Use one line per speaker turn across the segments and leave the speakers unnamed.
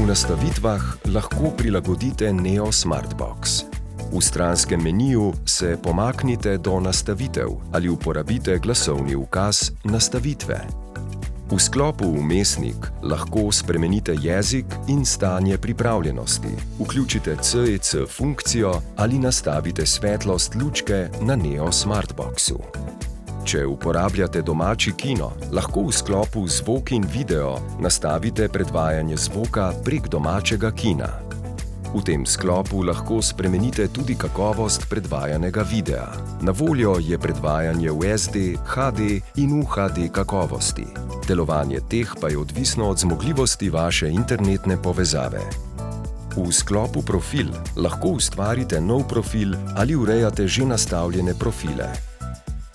V nastavitvah lahko prilagodite Neo Smartbox. V stranskem meniju se pomaknite do nastavitev ali uporabite glasovni ukaz Nastavitve. V sklopu Vmesnik lahko spremenite jezik in stanje pripravljenosti, vključite CEC funkcijo ali nastavite svetlost lučke na Neo Smartboxu. Če uporabljate domači kino, lahko v sklopu Zvok in video nastavite predvajanje zvoka prek domačega kina. V tem sklopu lahko spremenite tudi kakovost predvajanega videa. Na voljo je predvajanje v SD, HD in UHD kakovosti. Delovanje teh pa je odvisno od zmogljivosti vaše internetne povezave. V sklopu Profil lahko ustvarite nov profil ali urejate že nastavljene profile.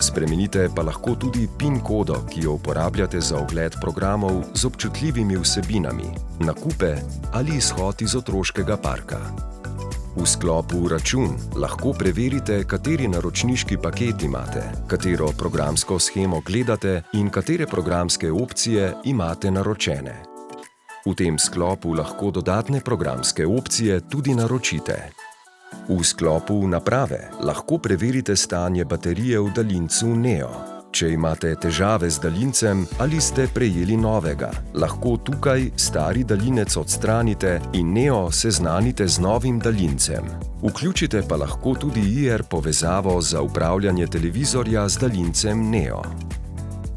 Spremenite pa lahko tudi PIN kodo, ki jo uporabljate za ogled programov z občutljivimi vsebinami, nakupe ali izhod iz otroškega parka. V sklopu Račun lahko preverite, kateri naročniški paket imate, katero programsko shemo gledate in katere programske opcije imate naročene. V tem sklopu lahko dodatne programske opcije tudi naročite. V sklopu Naprave lahko preverite stanje baterije v daljincu Neo. Če imate težave z daljincem ali ste prejeli novega, lahko tukaj stari daljinec odstranite in Neo seznanite z novim daljincem. Vključite pa lahko tudi IR povezavo za upravljanje televizorja z daljincem Neo.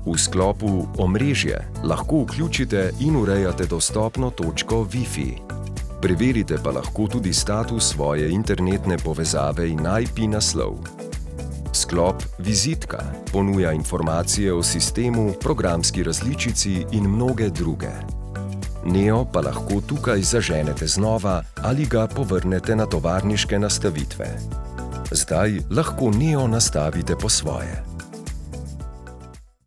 V sklopu Omrežje lahko vključite in urejate dostopno točko Wi-Fi. Preverite pa lahko tudi status svoje internetne povezave in IP naslov. Sklop Vizitka ponuja informacije o sistemu, programski različici in mnoge druge. Neo pa lahko tukaj zaženete znova ali ga povrnete na tovarniške nastavitve. Zdaj lahko Neo nastavite po svoje.